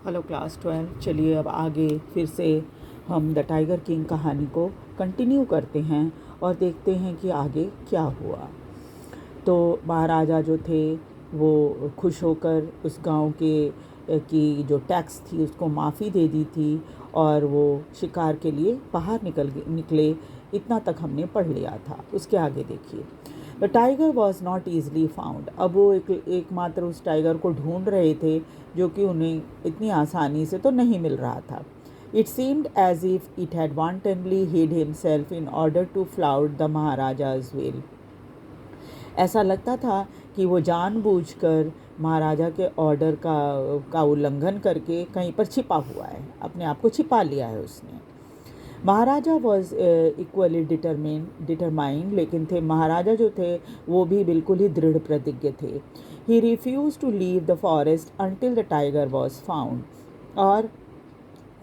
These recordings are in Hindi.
Hello class 12। चलिए अब आगे फिर से हम द टाइगर किंग कहानी को कंटिन्यू करते हैं और देखते हैं कि आगे क्या हुआ। तो महाराजा जो थे वो खुश होकर उस गांव के की जो टैक्स थी उसको माफ़ी दे दी थी और वो शिकार के लिए बाहर निकले। इतना तक हमने पढ़ लिया था। उसके आगे देखिए। The tiger was not easily found. अब वो एकमात्र उस टाइगर को ढूंढ रहे थे जो कि उन्हें इतनी आसानी से तो नहीं मिल रहा था। It seemed as if it had wantonly hid himself in order to flout the Maharaja's will. ऐसा लगता था कि वो जानबूझकर महाराजा के ऑर्डर का उल्लंघन करके कहीं पर छिपा हुआ है, अपने आप को छिपा लिया है उसने। महाराजा वॉज इक्वली डिटरमाइंड, लेकिन थे महाराजा जो थे वो भी बिल्कुल ही दृढ़ प्रतिज्ञ थे। He refuse to leave the forest until the tiger was found. और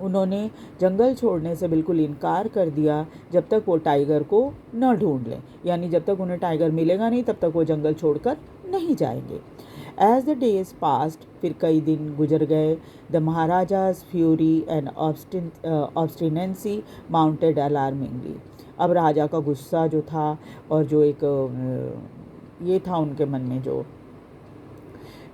उन्होंने जंगल छोड़ने से बिल्कुल इनकार कर दिया जब तक वो टाइगर को न ढूंढ लें, यानी जब तक उन्हें टाइगर मिलेगा नहीं तब तक वो जंगल छोड़कर नहीं जाएंगे। एज द डेज पास्ट, फिर कई दिन गुजर गए। The Maharaja's fury and obstinacy mounted alarmingly. अब राजा का गुस्सा जो था और जो एक ये था उनके मन में जो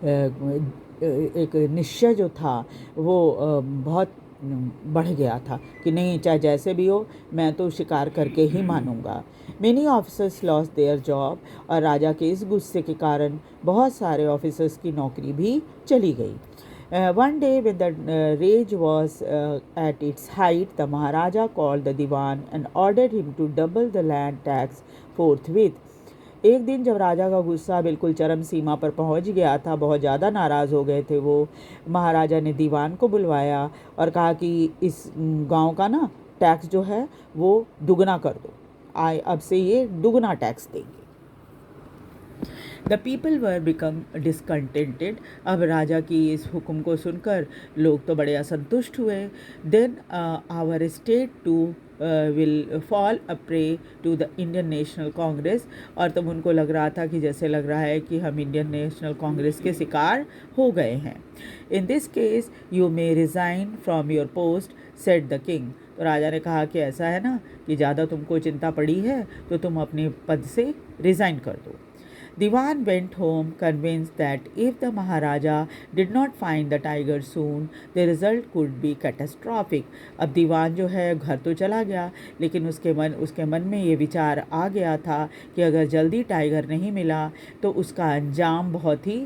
एक निश्चय जो था वो बहुत बढ़ गया था कि नहीं, चाहे जैसे भी हो मैं तो शिकार करके ही मानूंगा। Many officers lost their job. और राजा के इस गुस्से के कारण बहुत सारे ऑफिसर्स की नौकरी भी चली गई। One day when the rage was at its height, the Maharaja called the Diwan and ordered him to double the land tax forthwith. एक दिन जब राजा का गुस्सा बिल्कुल चरम सीमा पर पहुंच गया था, बहुत ज़्यादा नाराज़ हो गए थे वो, महाराजा ने दीवान को बुलवाया और कहा कि इस गांव का ना टैक्स जो है वो दुगना कर दो। अब से ये दुगना टैक्स देंगे। The people were become discontented. अब राजा की इस हुक्म को सुनकर लोग तो बड़े असंतुष्ट हुए। Then our state too will fall a prey to the Indian National Congress. और तब उनको लग रहा था कि जैसे लग रहा है कि हम इंडियन नेशनल कांग्रेस के शिकार हो गए हैं। In this case you may resign from your post, said the king. तो राजा ने कहा कि ऐसा है ना कि ज़्यादा तुमको चिंता पड़ी है तो तुम अपने पद से रिज़ाइन कर दो। Diwan went home convinced that if the Maharaja did not find the tiger soon, the result could be catastrophic. अब दीवान जो है घर तो चला गया, लेकिन उसके मन में ये विचार आ गया था कि अगर जल्दी टाइगर नहीं मिला तो उसका अंजाम बहुत ही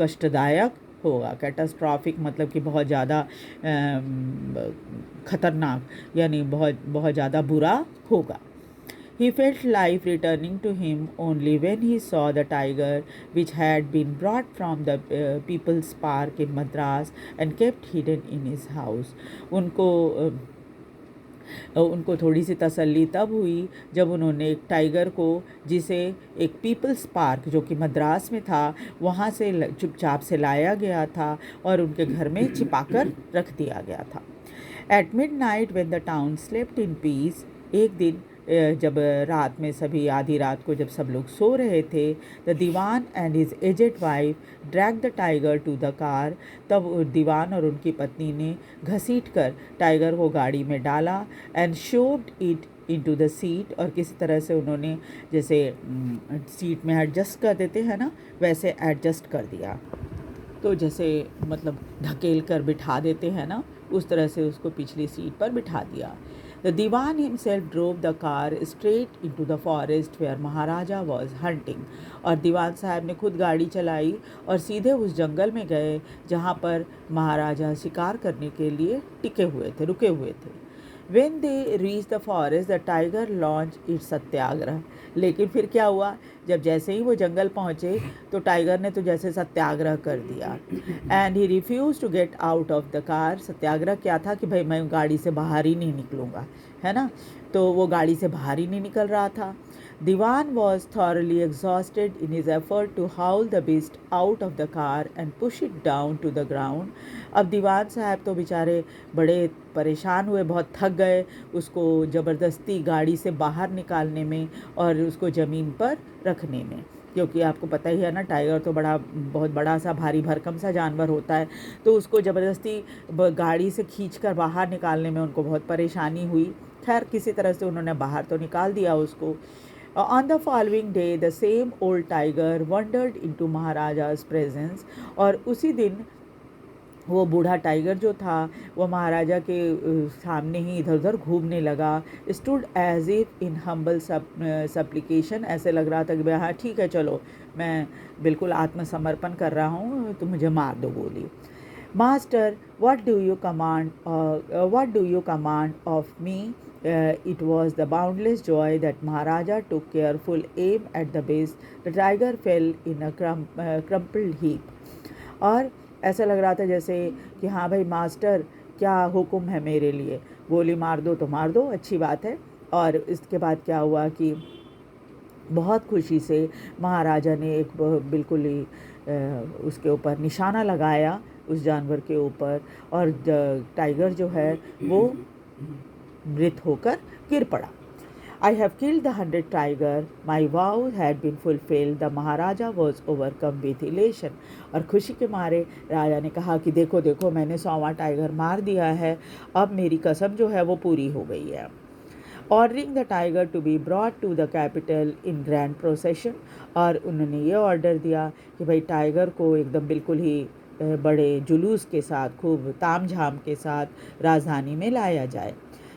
कष्टदायक होगा। कैटास्ट्रॉफिक मतलब कि बहुत ज़्यादा खतरनाक, यानी बहुत बहुत ज़्यादा बुरा होगा। He felt life returning to him only when he saw the tiger, which had been brought from the People's Park in Madras and kept hidden in his house. उनको थोड़ी सी तसल्ली तब हुई जब उन्होंने एक टाइगर को, जिसे एक पीपल्स पार्क जो कि मद्रास में था, वहाँ से चुपचाप से लाया गया था और उनके घर में छिपाकर रख दिया गया था। At mid night when the town slept in peace, एक दिन जब रात में सभी आधी रात को जब सब लोग सो रहे थे, the Dewan and his aged wife drag the tiger to the car. तब दीवान और उनकी पत्नी ने घसीट कर टाइगर को गाड़ी में डाला and shoved it into the seat. और किसी तरह से उन्होंने, जैसे सीट में एडजस्ट कर देते हैं ना, वैसे एडजस्ट कर दिया। तो जैसे मतलब ढकेल कर बिठा देते हैं ना, उस तरह से उसको पिछली सीट पर बिठा दिया। The Diwan himself drove the car straight into the forest where Maharaja was hunting. और दीवान साहब ने खुद गाड़ी चलाई और सीधे उस जंगल में गए जहाँ पर महाराजा शिकार करने के लिए रुके हुए थे। When they reached the forest, the tiger launched its सत्याग्रह। लेकिन फिर क्या हुआ, जब जैसे ही वो जंगल पहुँचे तो टाइगर ने तो जैसे सत्याग्रह कर दिया। And he refuse to get out of the car. Satyagraha क्या था कि भाई मैं गाड़ी से बाहर ही नहीं निकलूँगा, है ना। तो वो गाड़ी से बाहर ही नहीं निकल रहा था। Diwan was thoroughly exhausted in his effort to haul the beast out of the car and push it down to the ground. अब दीवान साहब तो बेचारे बड़े परेशान हुए, बहुत थक गए उसको ज़बरदस्ती गाड़ी से बाहर निकालने में और उसको ज़मीन पर रखने में। क्योंकि आपको पता ही है ना, टाइगर तो बहुत बड़ा सा भारी भरकम सा जानवर होता है, तो उसको ज़बरदस्ती गाड़ी से खींचकर बाहर निकालने में उनको बहुत परेशानी हुई। खैर किसी तरह से उन्होंने बाहर तो निकाल दिया उसको। On the following day the same old tiger wandered into Maharaja's presence, और उसी दिन वो बूढ़ा टाइगर जो था वो महाराजा के सामने ही इधर उधर घूमने लगा। Stood as if in humble supplication, ऐसे लग रहा था कि भाई हाँ ठीक है, चलो मैं बिल्कुल आत्मसमर्पण कर रहा हूँ, तो मुझे मार दो गोली। Master, what do you command of me? It was the boundless joy that Maharaja took careful aim at the base. The tiger fell in a crumpled heap. और ऐसा लग रहा था जैसे कि हाँ भाई मास्टर, क्या हुक्म है मेरे लिए, गोली मार दो तो मार दो, अच्छी बात है। और इसके बाद क्या हुआ कि बहुत खुशी से महाराजा ने एक बिल्कुल ही उसके ऊपर निशाना लगाया, उस जानवर के ऊपर, और टाइगर जो है वो मृत होकर गिर पड़ा। I have killed the 100 tiger. My vow had been fulfilled. The Maharaja was overcome with elation. और खुशी के मारे राजा ने कहा कि देखो देखो, मैंने 100वां टाइगर मार दिया है, अब मेरी कसम जो है वो पूरी हो गई है। Ordering the tiger to be brought to the capital in grand procession, और उन्होंने ये ऑर्डर दिया कि भाई टाइगर को एकदम बिल्कुल ही बड़े जुलूस के साथ, खूब ताम झाम के साथ राजधानी में लाया जाए।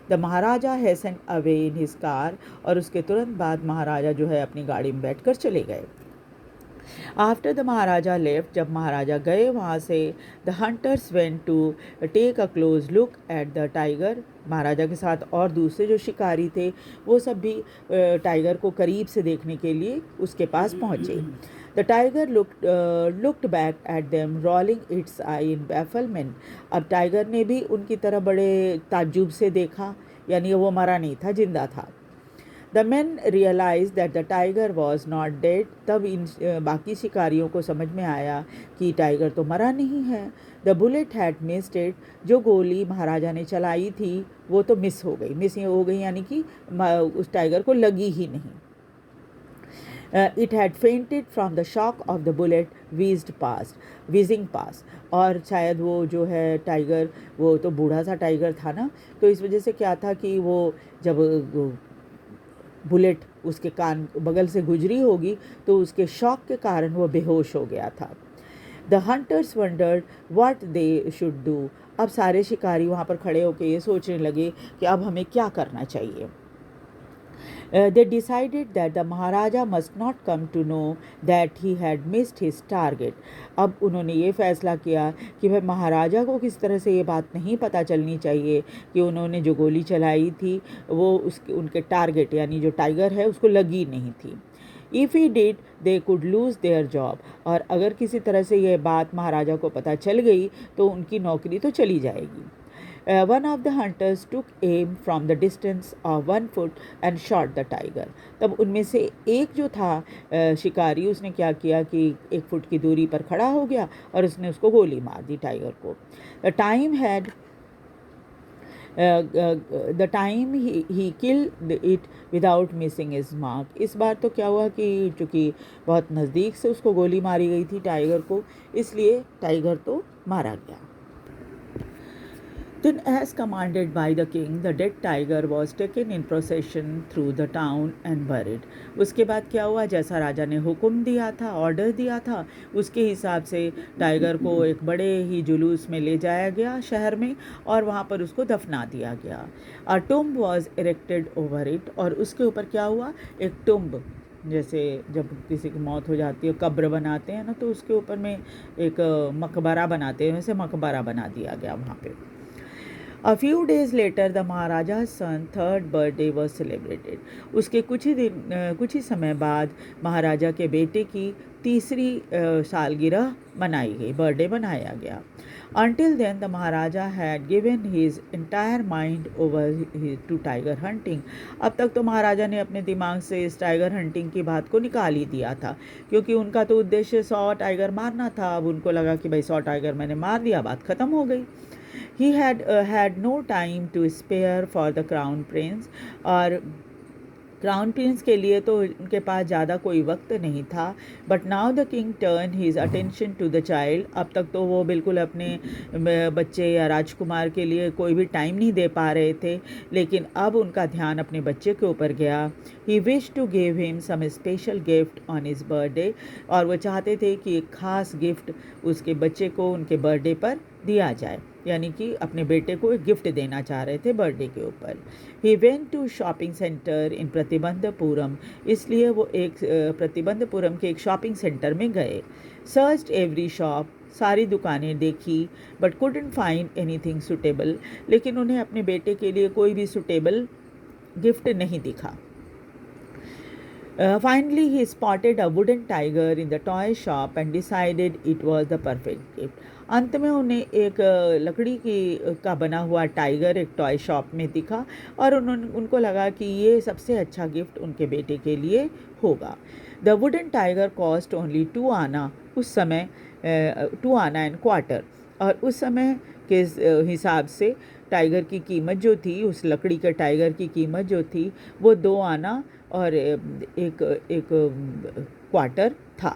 The Maharaja Hesson away in his car, और उसके तुरंत बाद महाराजा जो है अपनी गाड़ी में बैठकर चले गए। आफ्टर द महाराजा लेफ्ट, जब महाराजा गए वहाँ से, the hunters went to take a close look at the tiger. महाराजा के साथ और दूसरे जो शिकारी थे वो सब भी टाइगर को करीब से देखने के लिए उसके पास पहुँचे। The tiger looked back at them rolling its eye in bafflement. अब टाइगर ने भी उनकी तरफ बड़े ताज्जुब से देखा, यानी वो मरा नहीं था, जिंदा था। The man realise that the tiger was not dead. तब इन बाकी शिकारियों को समझ में आया कि टाइगर तो मरा नहीं है। The bullet had missed it, जो गोली महाराजा ने चलाई थी वो तो मिस हो गई, यानी कि उस टाइगर को लगी ही नहीं। It had fainted from the shock of the bullet whizzing past, और शायद वो जो है टाइगर, वो तो बूढ़ा सा टाइगर था ना, तो इस वजह से क्या था कि वो जब बुलेट उसके कान बगल से गुजरी होगी तो उसके शॉक के कारण वो बेहोश हो गया था। The hunters wondered what they should do. अब सारे शिकारी वहाँ पर खड़े होकर ये सोचने लगे कि अब हमें क्या करना चाहिए। They decided that the Maharaja must not come to know that he had missed his target. अब उन्होंने ये फैसला किया कि भाई महाराजा को किस तरह से ये बात नहीं पता चलनी चाहिए कि उन्होंने जो गोली चलाई थी वो उनके टारगेट यानी जो टाइगर है उसको लगी नहीं थी। If he did, they could lose their job. और अगर किसी तरह से ये बात महाराजा को पता चल गई तो उनकी नौकरी तो चली जाएगी। One of the hunters took aim from the distance of 1 foot and shot the tiger. तब उनमें से एक जो था शिकारी, उसने क्या किया कि 1 फुट की दूरी पर खड़ा हो गया और उसने उसको गोली मार दी टाइगर को। The time he killed it without missing his mark. इस बार तो क्या हुआ कि चूँकि बहुत नज़दीक से उसको गोली मारी गई थी टाइगर को, इसलिए टाइगर तो मारा गया। Then, as commanded by the king, the dead tiger was taken in procession through the town and buried. उसके बाद क्या हुआ, जैसा राजा ने हुक्म दिया था, ऑर्डर दिया था, उसके हिसाब से टाइगर को एक बड़े ही जुलूस में ले जाया गया शहर में और वहाँ पर उसको दफना दिया गया। A tomb was erected over it, और उसके ऊपर क्या हुआ, एक टुम्ब, जैसे जब किसी की मौत हो जाती है कब्र बनाते हैं ना, तो उसके ऊपर में एक मकबरा बनाते हैं, वैसे मकबरा बना दिया गया वहाँ पे। A few days later, the Maharaja's son third birthday was celebrated. उसके कुछ ही समय बाद महाराजा के बेटे की तीसरी सालगिरह मनाई गई, बर्थडे मनाया गया। Until then, the Maharaja had given his entire mind over to tiger hunting. अब तक तो महाराजा ने अपने दिमाग से इस टाइगर हंटिंग की बात को निकाल ही दिया था, क्योंकि उनका तो उद्देश्य 100 टाइगर मारना था। अब उनको लगा कि भाई 100 टाइगर मैंने मार दिया, बात ख़त्म हो गई। He had no time to spare for the crown prince, और क्राउन प्रिंस के लिए तो उनके पास ज़्यादा कोई वक्त नहीं था, but now the king turn his attention to the child. अब तक तो वो बिल्कुल अपने बच्चे या राजकुमार के लिए कोई भी टाइम नहीं दे पा रहे थे, लेकिन अब उनका ध्यान अपने बच्चे के ऊपर गया। He wish to give him some special gift on his birthday, और वो चाहते थे कि एक ख़ास गिफ्ट उसके बच्चे को उनके बर्थडे पर दिया जाए, यानी कि अपने बेटे को एक गिफ्ट देना चाह रहे थे बर्थडे के ऊपर। He went to shopping centre in Pratibandhpuram, इसलिए वो एक प्रतिबंधपुरम के एक शॉपिंग सेंटर में गए। सर्च्ड एवरी शॉप, सारी दुकानें देखी, but couldn't find anything suitable, लेकिन उन्हें अपने बेटे के लिए कोई भी सुटेबल गिफ्ट नहीं दिखा। Finally, he spotted a wooden tiger in the toy shop and decided it was the perfect gift. अंत में उन्हें एक लकड़ी की का बना हुआ टाइगर एक टॉय शॉप में दिखा, और उनको लगा कि ये सबसे अच्छा गिफ्ट उनके बेटे के लिए होगा। The wooden tiger cost only 2 आना, उस समय 2 आना एंड क्वार्टर, और उस समय के हिसाब से टाइगर की कीमत जो थी, उस लकड़ी के टाइगर की कीमत जो थी वो 2 आना और एक क्वार्टर था।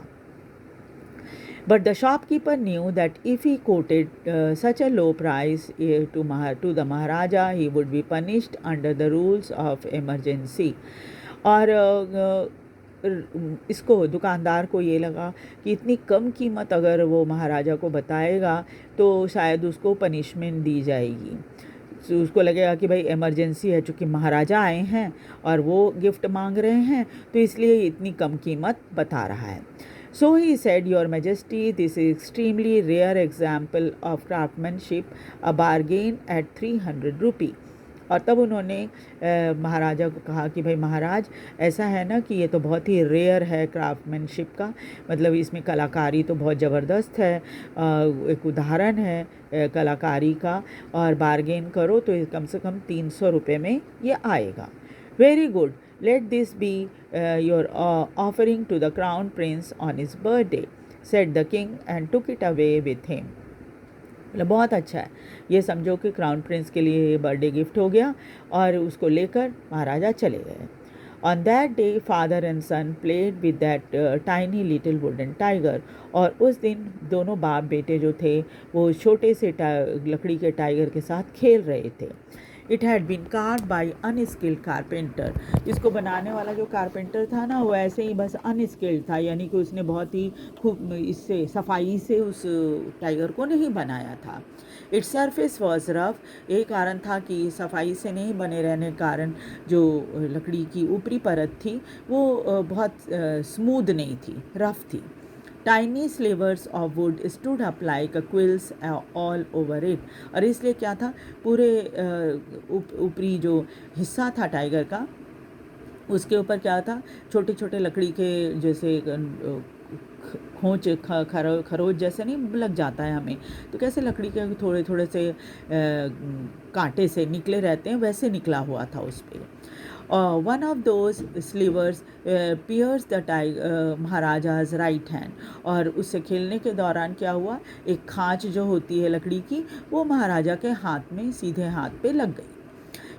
But the shopkeeper knew that if he quoted such a low price to the Maharaja, he would be punished under the rules of emergency. और इसको दुकानदार को ये लगा कि इतनी कम कीमत अगर वो महाराजा को बताएगा तो शायद उसको पनिशमेंट दी जाएगी। तो उसको लगेगा कि भाई इमरजेंसी है, चूँकि महाराजा आए हैं और वो गिफ्ट मांग रहे हैं, तो इसलिए इतनी कम कीमत बता रहा है। So he said, Your Majesty, this is extremely rare example of craftsmanship, a bargain at 300 rupee. और तब उन्होंने महाराजा को कहा कि भाई महाराज, ऐसा है ना कि ये तो बहुत ही रेयर है क्राफ्टमैनशिप का, मतलब इसमें कलाकारी तो बहुत ज़बरदस्त है, एक उदाहरण है कलाकारी का, और बारगेन करो तो कम से कम 300 रुपये में ये आएगा। Very good, let this be your offering to the crown prince on his birthday, said the king and took it away with him. मतलब बहुत अच्छा है, ये समझो कि क्राउन प्रिंस के लिए ये बर्थडे गिफ्ट हो गया, और उसको लेकर महाराजा चले गए। On that day father and son played with that tiny little wooden tiger, और उस दिन दोनों बाप बेटे जो थे वो छोटे से लकड़ी के टाइगर के साथ खेल रहे थे। It had been carved by unskilled carpenter, इसको बनाने वाला जो कारपेंटर था ना वो ऐसे ही बस अनस्किल्ड था, यानी कि उसने बहुत ही खूब इससे सफाई से उस टाइगर को नहीं बनाया था। इट्स सरफेस वॉज रफ, यही कारण था कि सफाई से नहीं बने रहने के कारण जो लकड़ी की ऊपरी परत थी वो बहुत स्मूथ नहीं थी, रफ थी। Tiny slivers of wood stood up like quills all over it, और इसलिए क्या था, पूरे ऊपरी जो हिस्सा था टाइगर का उसके ऊपर क्या था, छोटे छोटे लकड़ी के जैसे खोंच खरोच जैसे नहीं लग जाता है हमें, तो कैसे लकड़ी के थोड़े थोड़े से कांटे से निकले रहते हैं, वैसे निकला हुआ था उस पर। One of those slivers pierce the maharaja's right hand, और उससे खेलने के दौरान क्या हुआ, एक खांच जो होती है लकड़ी की वो महाराजा के हाथ में, सीधे हाथ पे लग गई।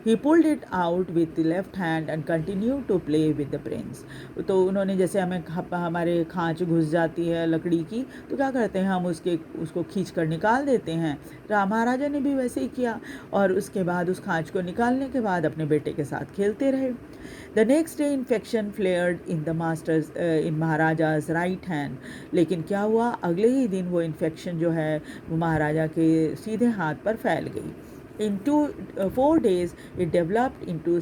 He pulled it out with the left hand and continued to play with the prince. तो उन्होंने जैसे हमारे खांच घुस जाती है लकड़ी की तो क्या करते हैं हम उसको खींच कर निकाल देते हैं, महाराजा ने भी वैसे ही किया, और उसके बाद उस खांच को निकालने के बाद अपने बेटे के साथ खेलते रहे। The next day infection flared in maharaja's right hand, लेकिन क्या हुआ, अगले ही दिन वो इन्फेक्शन जो है वो महाराजा के सीधे हाथ पर फैल गई। In 4 days, it developed into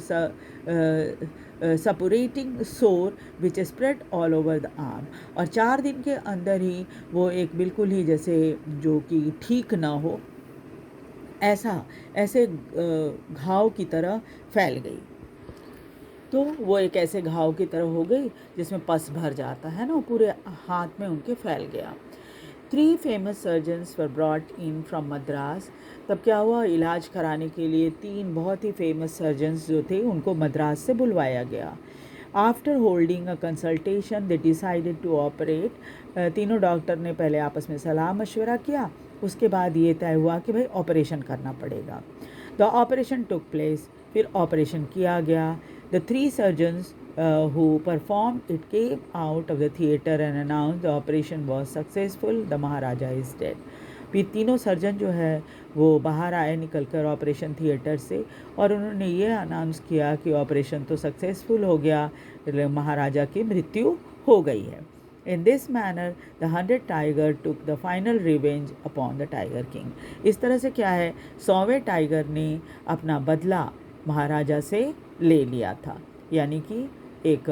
suppurating sore which spread all over the arm. और 4 दिन के अंदर ही वो एक बिल्कुल ही जैसे जो कि ठीक ना हो ऐसे घाव की तरह फैल गई। तो वो एक ऐसे घाव की तरह हो गई जिसमें पस भर जाता है ना, पूरे हाथ में उनके फैल गया। 3 famous surgeons were brought in from Madras. तब क्या हुआ, इलाज कराने के लिए 3 बहुत ही फेमस सर्जन्स जो थे उनको मद्रास से बुलवाया गया। After holding a consultation they decided to operate, तीनों डॉक्टर ने पहले आपस में सलाह मशवरा किया, उसके बाद ये तय हुआ कि भाई ऑपरेशन करना पड़ेगा। द ऑपरेशन टुक प्लेस, फिर ऑपरेशन किया गया। The three surgeons who performed it came out of the theater and announced the operation was successful. The Maharaja is dead. ये तीनों सर्जन जो है वो बाहर आए निकल कर ऑपरेशन थिएटर से, और उन्होंने ये अनाउंस किया कि ऑपरेशन तो सक्सेसफुल हो गया, महाराजा की मृत्यु हो गई है. In this manner, the 100 tiger took the final revenge upon the Tiger King. इस तरह से क्या है, 100वें टाइगर ने अपना बदला महाराजा से ले लिया था. यानी कि एक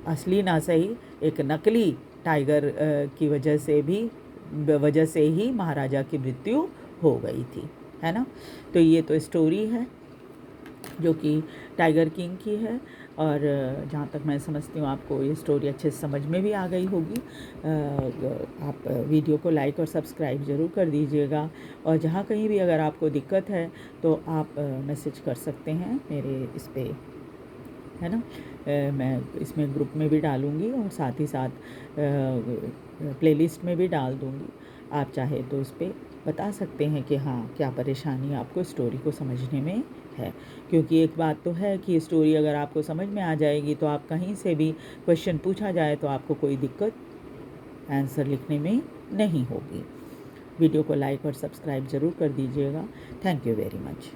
असली ना सही, एक नकली टाइगर की वजह से ही महाराजा की मृत्यु हो गई थी, है ना. तो ये तो स्टोरी है जो कि टाइगर किंग की है, और जहाँ तक मैं समझती हूँ आपको ये स्टोरी अच्छे से समझ में भी आ गई होगी. आप वीडियो को लाइक और सब्सक्राइब ज़रूर कर दीजिएगा, और जहाँ कहीं भी अगर आपको दिक्कत है तो आप मैसेज कर सकते हैं मेरे इस पे, है ना. मैं इसमें ग्रुप में भी डालूँगी और साथ ही साथ प्लेलिस्ट में भी डाल दूँगी. आप चाहे तो उस पर बता सकते हैं कि हाँ क्या परेशानी आपको स्टोरी को समझने में है. क्योंकि एक बात तो है कि स्टोरी अगर आपको समझ में आ जाएगी तो आप कहीं से भी क्वेश्चन पूछा जाए तो आपको कोई दिक्कत आंसर लिखने में नहीं होगी. वीडियो को लाइक और सब्सक्राइब ज़रूर कर दीजिएगा. Thank you very much.